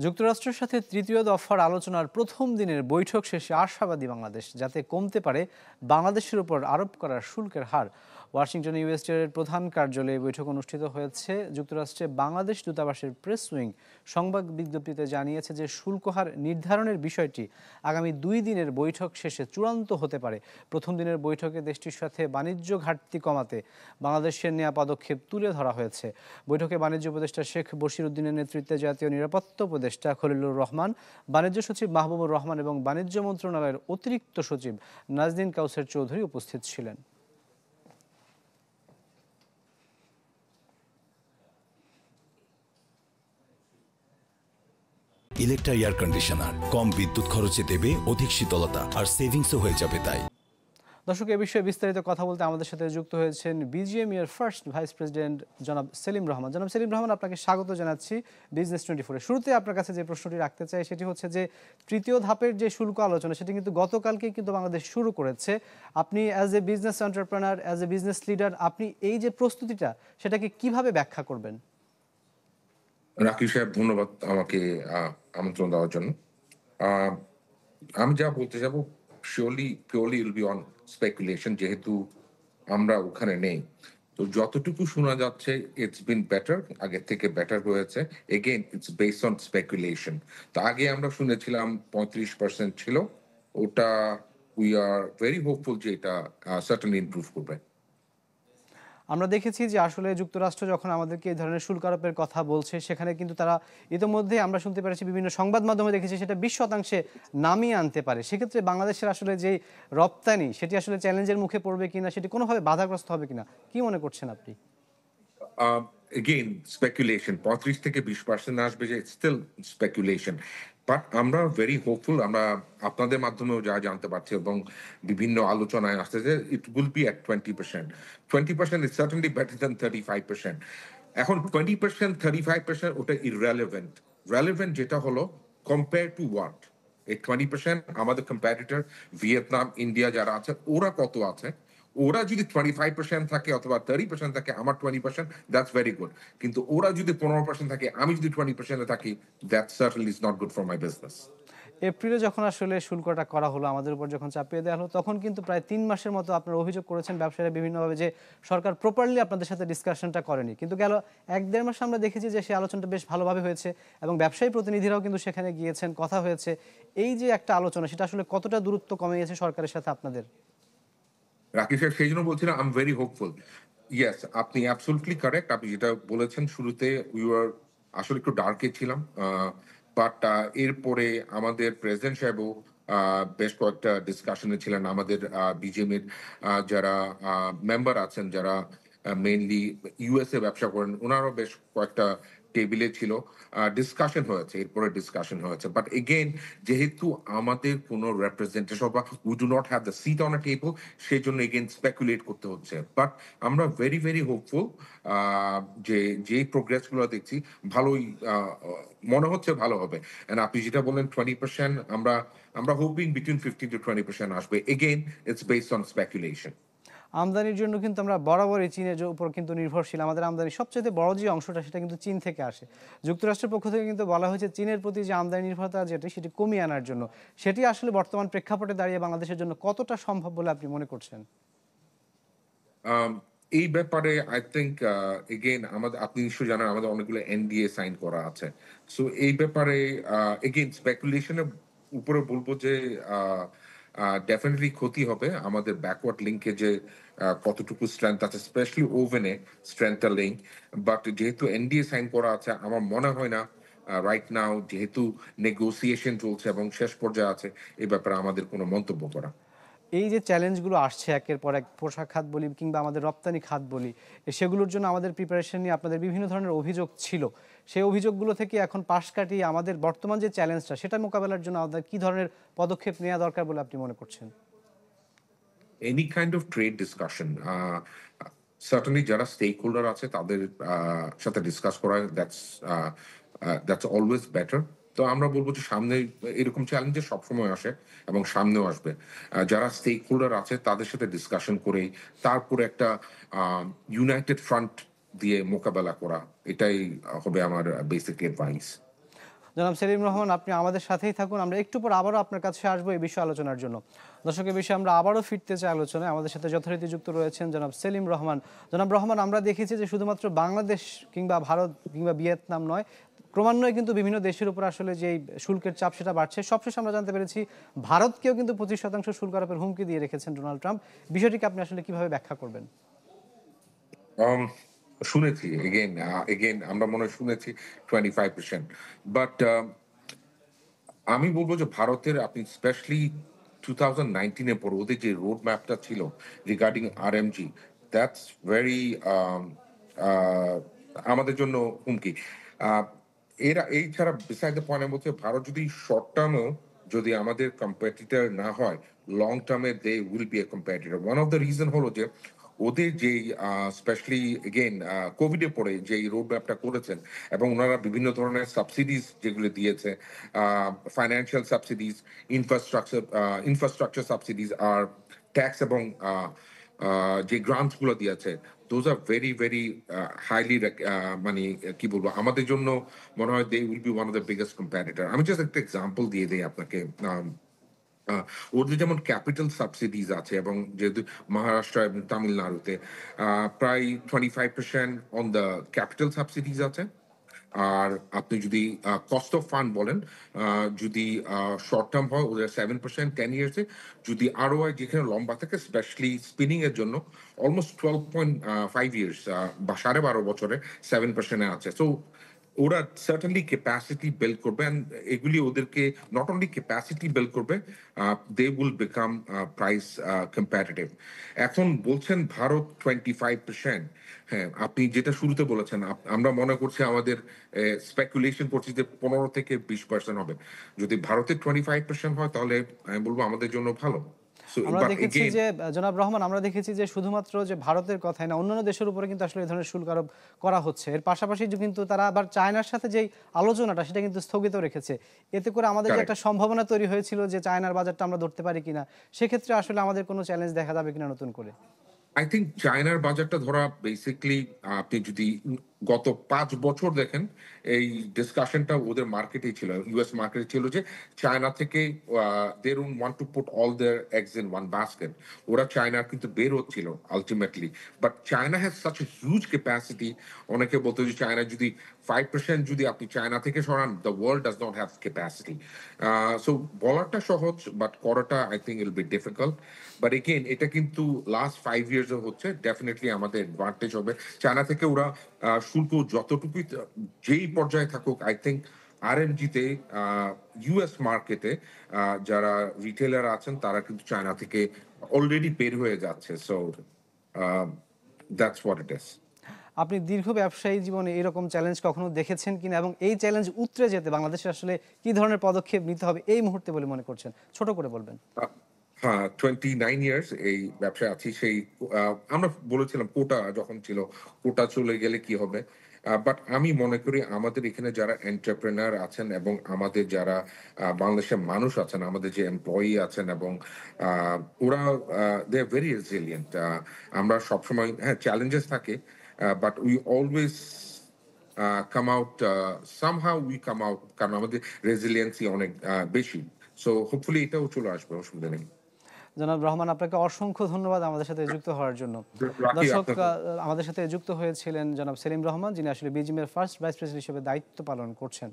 যুক্তরাষ্ট্রের সাথে তৃতীয় দফার আলোচনার প্রথম দিনের বৈঠক শেষে আশাবাদী বাংলাদেশ, যাতে কমতে পারে বাংলাদেশের উপর আরোপ করা শুল্কের হার। ওয়াশিংটন ইউএসটিআর প্রধান কার্যালয়ে এই বৈঠক অনুষ্ঠিত হয়েছে। যুক্তরাষ্ট্রে বাংলাদেশ দূতাবাসের প্রেস উইং সংবাদ বিজ্ঞপ্তিতে জানিয়েছে যে শুল্ক হার নির্ধারণের বিষয়টি আগামী 2 দিনের বৈঠক শেষে চূড়ান্ত হতে পারে। প্রথম দিনের বৈঠকে দেশটির সাথে বাণিজ্য ঘাটতি কমাতে বাংলাদেশের নেওয়া পদক্ষেপ তুলে ধরা হয়েছে। বৈঠকে বাণিজ্য উপদেষ্টা শেখ বশির উদ্দিনের নেতৃত্বে জাতীয় নিরাপত্তা উপদেষ্টা খলিলুর রহমান, বাণিজ্য সচিব মাহবুবুর রহমান এবং বাণিজ্য মন্ত্রণালয়ের অতিরিক্ত সচিব নাজনীন কাউসার চৌধুরী উপস্থিত ছিলেন। ইলেকট্রা এয়ার কন্ডিশনার কম বিদ্যুৎ খরচে দেবে অধিক শীতলতা আর সেভিংসও হয়ে যাবে। তাই দর্শক, এ বিষয়ে বিস্তারিত কথা বলতে আমাদের সাথে যুক্ত হয়েছেন বিজিএমইএ এর ফার্স্ট ভাইস প্রেসিডেন্ট জনাব সেলিম রহমান। জনাব সেলিম রহমান, আপনাকে স্বাগত জানাচ্ছি বিজনেস 24-এ। শুরুতে আপনার কাছে যে প্রশ্নটি রাখতে চাই সেটি হচ্ছে যে তৃতীয় ধাপের যে শুল্ক আলোচনা সেটি কিন্তু গতকালকেই কিন্তু বাংলাদেশ শুরু করেছে। আপনি as a business entrepreneur, as a business leader, আপনি এই যে প্রস্তুতিটা সেটাকে কিভাবে ব্যাখ্যা করবেন? রাকিব সাহেব, ধন্যবাদ আমাকে আমন্ত্রণ দেওয়ার জন্য। আহ, আমি যা বলতে যাব purely will be on speculation, যেহেতু আমরা ওখানে নেই। তো যতটুকু শোনা যাচ্ছে ইটস বিন বেটার, আগের থেকে বেটার হয়েছে। Again it's based on speculation. তো আগে আমরা শুনেছিলাম 35% ছিল, ওটা উই আর ভেরি হোপফুল যে এটা সার্টেনলি ইমপ্রুভ করবে। আমরা দেখেছি যে আসলে যুক্তরাষ্ট্র যখন আমাদেরকে এই ধরনের শুল্ক আরোপের কথা বলছে, সেখানে কিন্তু তারা ইতিমধ্যে আমরা শুনতে পেরেছি, বিভিন্ন সংবাদ মাধ্যমে দেখেছি সেটা 20% নামিয়ে আনতে পারে। সেক্ষেত্রে বাংলাদেশের আসলে যে রপ্তানি সেটি আসলে চ্যালেঞ্জের মুখে পড়বে কিনা, সেটি কোনোভাবে বাধাগ্রস্ত হবে কিনা, কি মনে করছেন আপনি? এগেইন স্পেকুলেশন, 35 থেকে 20% আসবে, যে স্টিল স্পেকুলেশন। বাট আমরা ভেরি হোপফুল, আমরা আপনাদের মাধ্যমেও যা জানতে পারছি এবং বিভিন্ন আলোচনায় আসছে যে it will be at 20%। 20% is certainly better than 35%। এখন 20%, 35% ওটা ইররেলেভেন্ট। রেলেভেন্ট যেটা হলো কম্পেয়ার টু হোয়াট, এই 20% আমাদের কম্প্যাটিটর ভিয়েতনাম, ইন্ডিয়া যারা আছে, ওরা কত আছে। ওরা যদি 25% থাকে অথবা 30% থাকে, আমার 20%, দ্যাটস ভেরি গুড। কিন্তু ওরা যদি 15% থাকে, আমি যদি 20% থাকি, that certainly is not good for my business. এপ্রিলে যখন আসলে শুল্কটা করা হলো, আমাদের উপর যখন চাপিয়ে দেওয়া হলো, তখন কিন্তু প্রায় 3 মাসের মতো আপনারা অভিযোগ করেছেন ব্যবসায়ীরা বিভিন্নভাবে যে সরকার প্রপারলি আপনাদের সাথে ডিসকাশনটা করেনি। কিন্তু গেল 1-1.5 মাস আমরা দেখেছি যে সেই আলোচনাটা বেশ ভালোভাবে হয়েছে এবং ব্যবসায়ী প্রতিনিধিরাও কিন্তু সেখানে গিয়েছেন, কথা হয়েছে। এই যে একটা আলোচনা, সেটা আসলে কতটা দূরত্ব কমে গেছে সরকারের সাথে আপনাদের? রাকিব সাহেব, সেই জন্য বলছিলাম I am very hopeful. Yes, আপনি অ্যাবসলিউটলি কারেক্ট। আপনি যেটা বলেছেন শুরুতে, উই আর আসলে একটু ডার্কে ছিলাম। বাট এরপরে আমাদের প্রেসিডেন্ট সাহেবও বেশ কয়েকটা ডিসকাশনে ছিলেন। আমাদের বিজেএম এর যারা মেম্বার আছেন, যারা মেইনলি ইউএসএ ব্যবসা করেন, ওনারও বেশ কয়েকটা টেবিলে ছিল, ডিসকাশন হয়েছে, এরপরে ডিসকাশন হয়েছে। বাট এগেইন, যেহেতু আমাদের কোনো রিপ্রেজেন্টেশন বা we do not have the sit on a table, সেই জন্য এগেইন স্পেকুলেট করতে হচ্ছে। বাট আমরা ভেরি ভেরি হোপফুল যে যে প্রোগ্রেস গুলো দেখছি, ভালোই মনে হচ্ছে ভালো হবে। এন্ড আপনি যেটা বললেন 20%, আমরা আমরা হোপিং বিটুইন 15 to 20% আসবে। Again it's based on speculation. আমদানির জন্য কিন্তু আমরা বরাবরই চীনের উপর কিন্তু নির্ভরশীল। আমাদের আমদানির সবচেয়ে বড় যে অংশটা সেটা কিন্তু চীন থেকে আসে। যুক্তরাষ্ট্রের পক্ষ থেকে কিন্তু বলা হয়েছে চীনের প্রতি যে আমদানি নির্ভরতা যেটি, সেটি কমিয়ে আনার জন্য। সেটি আসলে বর্তমান প্রেক্ষাপটে দাঁড়িয়ে বাংলাদেশের জন্য কতটা সম্ভব বলে আপনি মনে করছেন? Um, এই ব্যাপারে আই থিঙ্ক এগেইন আমাদের, আপনি নিশ্চয়ই জানেন আমাদের অনেকগুলো এনডিএ সাইন করা আছে। সো এই ব্যাপারে এগেইন স্পেকুলেশনের উপরে বলবো যে ডেফিনেটলি ক্ষতি হবে। আমাদের ব্যাকওয়ার্ড লিঙ্কেজে কতটুকু স্ট্রেংথ আছে, স্পেশালি ওভেনে স্ট্রেংথটা লিঙ্ক। বাট যেহেতু এনডিএ সাইন করা আছে, আমার মনে হয় না রাইট নাও, যেহেতু নেগোসিয়েশন চলছে এবং শেষ পর্যায়ে আছে, এই ব্যাপারে আমাদের কোনো মন্তব্য করা। এই যে চ্যালেঞ্জগুলো আসছে একের পর এক, পোশাক খাত বলি কিংবা আমাদের রপ্তানি খাত বলি, সেগুলোর জন্য আমাদের প্রিপারেশন নিয়ে আপনাদের বিভিন্ন ধরনের অভিযোগ ছিল। সেই অভিযোগগুলো থেকে এখন পাশ কাটিয়ে আমাদের বর্তমান যে চ্যালেঞ্জটা, সেটা মোকাবেলার জন্য আমাদের কী ধরনের পদক্ষেপ নেওয়া দরকার বলে আপনি মনে করছেন? Any kind of trade discussion, certainly যারা স্টেক হোল্ডার আছে তাদের সাথে ডিসকাস করা, দ্যাটস অলওয়েজ বেটার। তো আমরা বলবো যে সামনে এরকম চ্যালেঞ্জেস সবসময় আসে এবং সামনেও আসবে। যারা স্টেক হোল্ডার আছে তাদের সাথে ডিসকাশন করেই তারপরে একটা ইউনাইটেড ফ্রন্ট দিয়ে মোকাবেলা করা, এটাই হবে আমার বেসিক অ্যাডভাইস। জনাব সেলিম রহমান, আপনি আমাদের সাথেই থাকুন। আমরা একটু পর আবারও আপনার কাছে আসবো এই বিষয়ে আলোচনার জন্য। দর্শকের বিষয়ে আমরা আবারও ফিরতে চাই আলোচনায়। আমাদের সাথে যথারীতি যুক্ত রয়েছেন জনাব সেলিম রহমান। জনাব রহমান, আমরা দেখেছি যে শুধুমাত্র বাংলাদেশ কিংবা ভারত কিংবা ভিয়েতনাম নয়, ক্রমান্বয়ে কিন্তু বিভিন্ন দেশের উপর আসলে যে শুল্কের চাপ সেটা বাড়ছে। সবশেষ আমরা জানতে পেরেছি ভারতকেও কিন্তু 25% শুল্ক আরোপের হুমকি দিয়ে রেখেছেন ডোনাল্ড ট্রাম্প। বিষয়টিকে আপনি আসলে কিভাবে ব্যাখ্যা করবেন? Um, শুনেছি এগেন আমরা মনে হয় শুনেছি 25%, বাট আমি বলবো যে ভারতের আপনি স্পেশালি 2019 এর পর ওদের যে রোড ম্যাপটা ছিল রিগার্ডিং আরএমজি, দ্যাটস ভেরি আমাদের জন্য হুমকি। আহ, এরা এই ছাড়া বিসাইড দ্য পয়েন্ট বলছে ভারত যদি শর্ট টার্মও যদি আমাদের কম্পিটিটর না হয়, লং টার্মে they will be a competitor. One of the reason হলো যে ওদের যেই স্পেশালি এগেইন কোভিড এর পরে যেই রোড ম্যাপটা করেছেন এবং ওনারা বিভিন্ন ধরনের সাবসিডিজ যেগুলো দিয়েছে, ফাইন্যান্সিয়াল সাবসিডিজ, ইনফ্রাস্ট্রাকচার সাবসিডিজ আর ট্যাক্স এবং যে গ্রান্টস গুলো দিয়েছে, those are very very highly মানে কি বলবো আমাদের জন্য মনে হয় they will be one of the biggest competitor. আমি জাস্ট একটা এক্সাম্পল দিয়ে দিই আপনাকে। আহ, ওদের যেমন ক্যাপিটাল সাবসিডিজ আছে এবং যেহেতু মহারাষ্ট্র এবং তামিলনাড়ুতে প্রায় 25% অন দ্য ক্যাপিটাল সাবসিডিজ আছে। আর আপনি যদি কস্ট অফ ফান্ড বলেন, যদি শর্ট টার্ম হয় ওদের 7% 10 ইয়ার্সে, যদি আরো হয় যেখানে লম্বা থাকে স্পেশালি স্পিনিং এর জন্য অলমোস্ট 12.5 ইয়ার্স বা 12.5 বছরে 7% আছে। সো ওরা সার্টেনলি ক্যাপাসিটি বিল্ড করবে and এগুলি ওদেরকে নট অনলি ক্যাপাসিটি বিল্ড করবে, they will become price comparative. এখন বলছেন ভারত 25%। হ্যাঁ, আপনি যেটা শুরুতে বলেছেন, আমরা মনে করছি আমাদের স্পেকুলেশন করছি যে 15 থেকে 20% হবে। যদি ভারতের 25% হয় তাহলে আমি বলবো আমাদের জন্য ভালো। সো আমরা বাট দেখেছি এগেইন যে জনাব রহমান, আমরা দেখেছি যে শুধুমাত্র যে ভারতের কথাই না, অন্যান্য দেশের উপরে কিন্তু আসলে এই ধরনের শুল্ক আরোপ করা হচ্ছে। এর পাশাপাশি যে কিন্তু তারা আবার চায়নার সাথে যেই আলোচনাটা সেটা কিন্তু স্থগিত রেখেছে। এতে করে আমাদের যে একটা কারেক্ট। সম্ভাবনা তৈরি হয়েছিল যে চায়নার বাজারটা আমরা ধরতে পারি কিনা, সেক্ষেত্রে আসলে আমাদের কোনো চ্যালেঞ্জ দেখা যাবে কিনা নতুন করে? আই থিঙ্ক চায়নার বাজারটা ধরা বেসিকলি আপনি যদি গত 5 বছর দেখেন, এই ডিসকাশনটা ওদের মার্কেটেই ছিল, ইউএস মার্কেটে ছিল যে চায়না থেকে they don't want to put all their eggs in one basket. ওরা চায়না কিন্তু বের হচ্ছিল ultimately, but China has such a huge capacity. অনেকে বলতো যে চায়না যদি 5% যদি আপনি চায়না থেকে সরান, the world does not have capacity. So বলাটা সহজ বাট করাটা I think it'll be difficult. But again এটা কিন্তু লাস্ট 5 ইয়ার্স হচ্ছে, ডেফিনেটলি আমাদের অ্যাডভান্টেজ হবে। চায়না থেকে ওরা শুল্ক যতটুকুই যেই পর্যায়ে থাকুক, আই থিঙ্ক আরএমজিতে ইউএস মার্কেটে যারা রিটেলার আছেন তারা কিন্তু চায়না থেকে অলরেডি বের হয়ে যাচ্ছে। So that's what it is. আপনি দীর্ঘ ব্যবসায়ী জীবনে এরকম চ্যালেঞ্জ কখনো দেখেছেন কিনা, এবং এই চ্যালেঞ্জ উতরে যেতে বাংলাদেশে আসলে কি ধরনের পদক্ষেপ নিতে হবে এই মুহূর্তে বলে মনে করছেন? ছোট করে বলবেন। হ্যাঁ, 29 ইয়ার্স এই ব্যবসায় আছি। সেই আমরা বলেছিলাম কোটা যখন ছিল, কোটা চলে গেলে কি হবে। বাট আমি মনে করি আমাদের এখানে যারা এন্টারপ্রেনার আছেন এবং আমাদের যারা বাংলাদেশের মানুষ আছেন, আমাদের যে এমপ্লয়ি আছেন এবং ওরা দে আর ভেরি রেজিলিয়েন্ট। আমরা সবসময়, হ্যাঁ চ্যালেঞ্জেস থাকে, but we always come out, somehow we come out, কারণ আমাদের রেজিলিয়েন্সি অনেক বেশি। সো হোপফুলি এটাও চলে আসবে, অসুবিধা নেই। জনাব রহমান, আপনাকে অসংখ্য ধন্যবাদ আমাদের সাথে যুক্ত হওয়ার জন্য। রাখি দর্শক, আপনাকে। আমাদের সাথে যুক্ত হয়েছিলেন জনাব সেলিম রহমান, যিনি আসলে বিজিএমের ফার্স্ট ভাইস প্রেসিডেন্ট হিসেবে দায়িত্ব পালন করছেন।